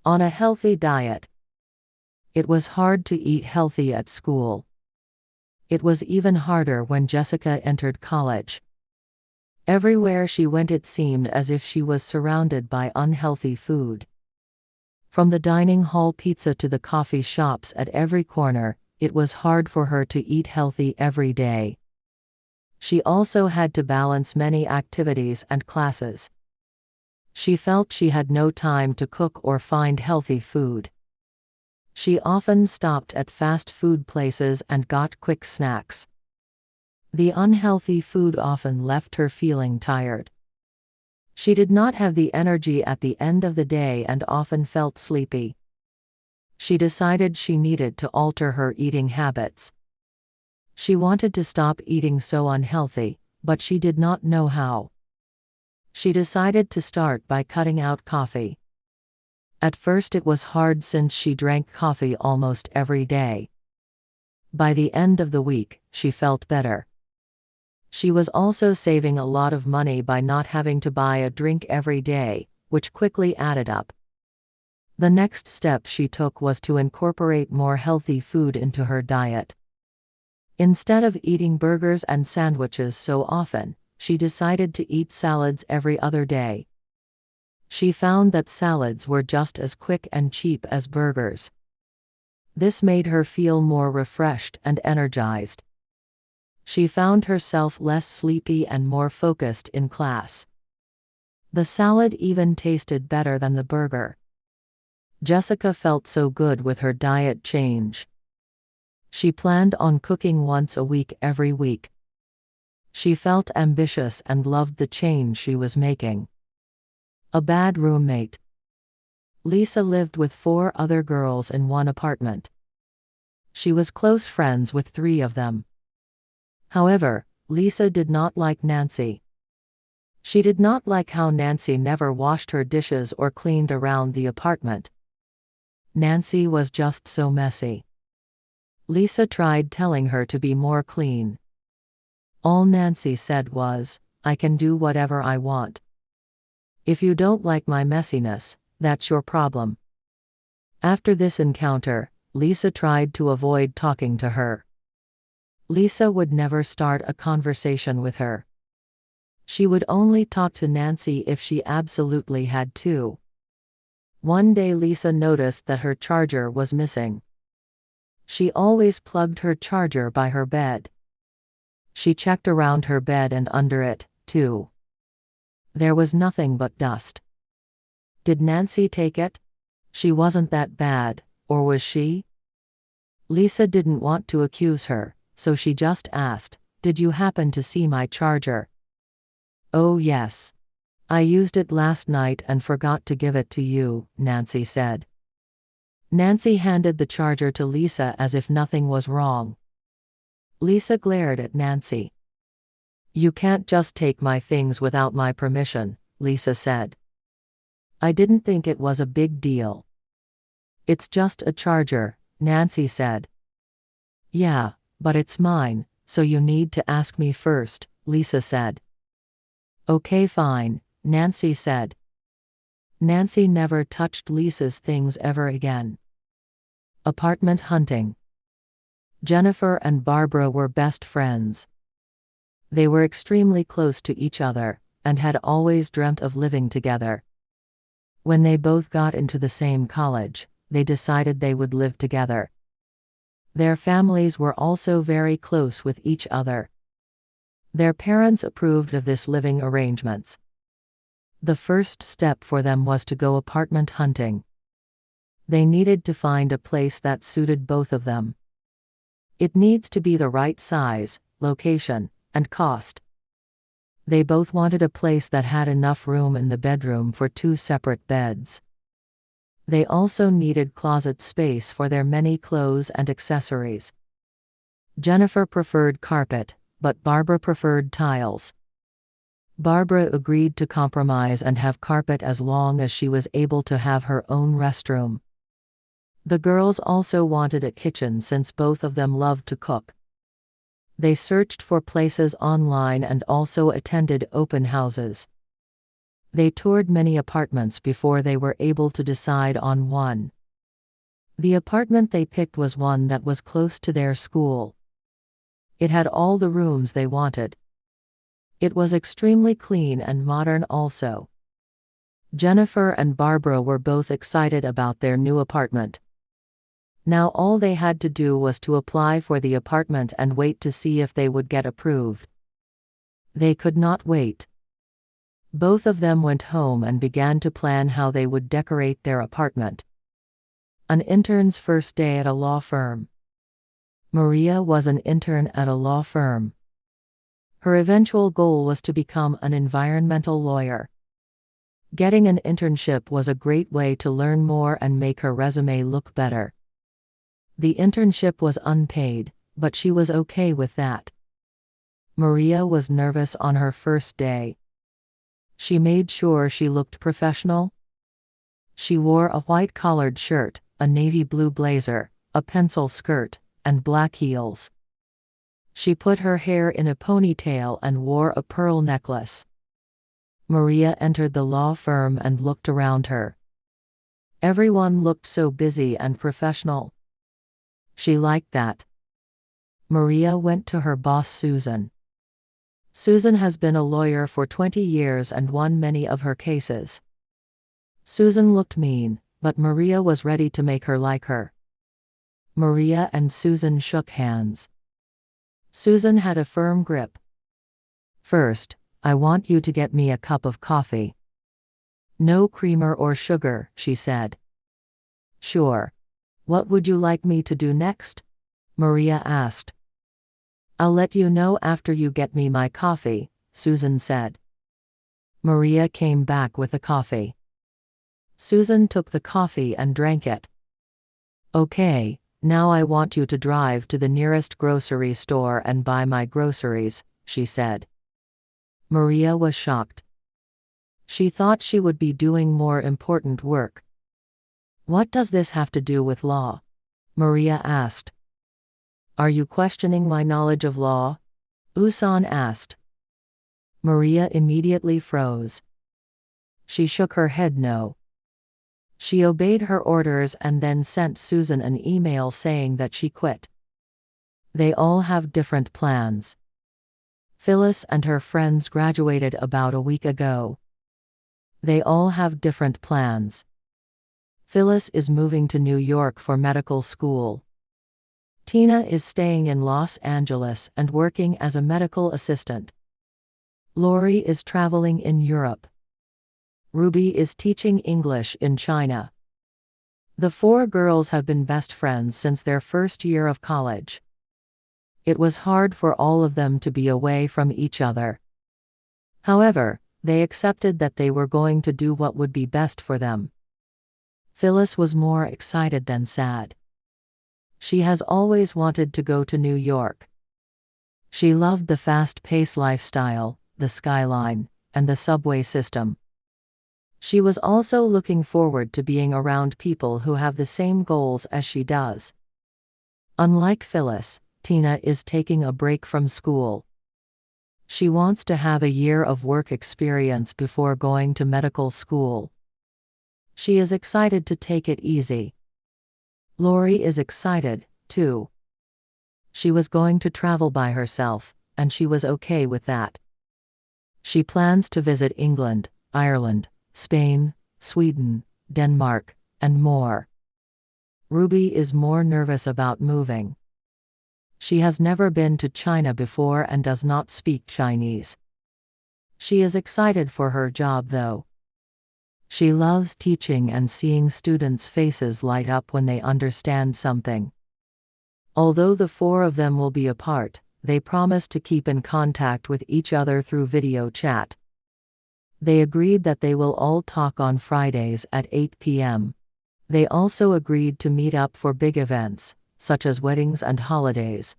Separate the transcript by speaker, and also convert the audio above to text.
Speaker 1: On a healthy diet. It was hard to eat healthy at school. It was even harder when Jessica entered college. Everywhere she went it seemed as if she was surrounded by unhealthy food. From the dining hall pizza to the coffee shops at every corner, it was hard for her to eat healthy every day. She also had to balance many activities and classes. She felt she had no time to cook or find healthy food. She often stopped at fast food places and got quick snacks. The unhealthy food often left her feeling tired. She did not have the energy at the end of the day and often felt sleepy. She decided she needed to alter her eating habits. She wanted to stop eating so unhealthy, but she did not know how. She decided to start by cutting out coffee. At first it was hard since she drank coffee almost every day. By the end of the week, she felt better. She was also saving a lot of money by not having to buy a drink every day, which quickly added up. The next step she took was to incorporate more healthy food into her diet. Instead of eating burgers and sandwiches so often, she decided to eat salads every other day. She found that salads were just as quick and cheap as burgers. This made her feel more refreshed and energized. She found herself less sleepy and more focused in class. The salad even tasted better than the burger. Jessica felt so good with her diet change. She planned on cooking once a week every week. She felt ambitious and loved the change she was making. A bad roommate. Lisa lived with 4 other girls in one apartment. She was close friends with 3 of them. However, Lisa did not like Nancy. She did not like how Nancy never washed her dishes or cleaned around the apartment. Nancy was just so messy. Lisa tried telling her to be more clean. All Nancy said was, "I can do whatever I want. If you don't like my messiness, that's your problem." After this encounter, Lisa tried to avoid talking to her. Lisa would never start a conversation with her. She would only talk to Nancy if she absolutely had to. One day Lisa noticed that her charger was missing. She always plugged her charger by her bed. She checked around her bed and under it, too. There was nothing but dust. Did Nancy take it? She wasn't that bad, or was she? Lisa didn't want to accuse her, so she just asked, "Did you happen to see my charger?" "Oh yes. I used it last night and forgot to give it to you," Nancy said. Nancy handed the charger to Lisa as if nothing was wrong. Lisa glared at Nancy. "You can't just take my things without my permission," Lisa said. "I didn't think it was a big deal." "It's just a charger," Nancy said. "Yeah, but it's mine, so you need to ask me first," Lisa said. "Okay, fine," Nancy said. Nancy never touched Lisa's things ever again. Apartment hunting. Jennifer and Barbara were best friends. They were extremely close to each other, and had always dreamt of living together. When they both got into the same college, they decided they would live together. Their families were also very close with each other. Their parents approved of this living arrangements. The first step for them was to go apartment hunting. They needed to find a place that suited both of them. It needs to be the right size, location, and cost. They both wanted a place that had enough room in the bedroom for 2 separate beds. They also needed closet space for their many clothes and accessories. Jennifer preferred carpet, but Barbara preferred tiles. Barbara agreed to compromise and have carpet as long as she was able to have her own restroom. The girls also wanted a kitchen since both of them loved to cook. They searched for places online and also attended open houses. They toured many apartments before they were able to decide on one. The apartment they picked was one that was close to their school. It had all the rooms they wanted. It was extremely clean and modern also. Jennifer and Barbara were both excited about their new apartment. Now all they had to do was to apply for the apartment and wait to see if they would get approved. They could not wait. Both of them went home and began to plan how they would decorate their apartment. An intern's first day at a law firm. Maria was an intern at a law firm. Her eventual goal was to become an environmental lawyer. Getting an internship was a great way to learn more and make her resume look better. The internship was unpaid, but she was okay with that. Maria was nervous on her first day. She made sure she looked professional. She wore a white collared shirt, a navy blue blazer, a pencil skirt, and black heels. She put her hair in a ponytail and wore a pearl necklace. Maria entered the law firm and looked around her. Everyone looked so busy and professional. She liked that. Maria went to her boss Susan. Susan has been a lawyer for 20 years and won many of her cases. Susan looked mean, but Maria was ready to make her like her. Maria and Susan shook hands. Susan had a firm grip. "First, I want you to get me a cup of coffee. No creamer or sugar," she said. "Sure. What would you like me to do next?" Maria asked. "I'll let you know after you get me my coffee," Susan said. Maria came back with the coffee. Susan took the coffee and drank it. "Okay, now I want you to drive to the nearest grocery store and buy my groceries," she said. Maria was shocked. She thought she would be doing more important work. "What does this have to do with law?" Maria asked. "Are you questioning my knowledge of law?" Usan asked. Maria immediately froze. She shook her head no. She obeyed her orders and then sent Susan an email saying that she quit. They all have different plans. Phyllis and her friends graduated about a week ago. They all have different plans. Phyllis is moving to New York for medical school. Tina is staying in Los Angeles and working as a medical assistant. Lori is traveling in Europe. Ruby is teaching English in China. The 4 girls have been best friends since their first year of college. It was hard for all of them to be away from each other. However, they accepted that they were going to do what would be best for them. Phyllis was more excited than sad. She has always wanted to go to New York. She loved the fast-paced lifestyle, the skyline, and the subway system. She was also looking forward to being around people who have the same goals as she does. Unlike Phyllis, Tina is taking a break from school. She wants to have a year of work experience before going to medical school. She is excited to take it easy. Lori is excited, too. She was going to travel by herself, and she was okay with that. She plans to visit England, Ireland, Spain, Sweden, Denmark, and more. Ruby is more nervous about moving. She has never been to China before and does not speak Chinese. She is excited for her job though. She loves teaching and seeing students' faces light up when they understand something. Although the 4 of them will be apart, they promise to keep in contact with each other through video chat. They agreed that they will all talk on Fridays at 8 p.m. They also agreed to meet up for big events, such as weddings and holidays.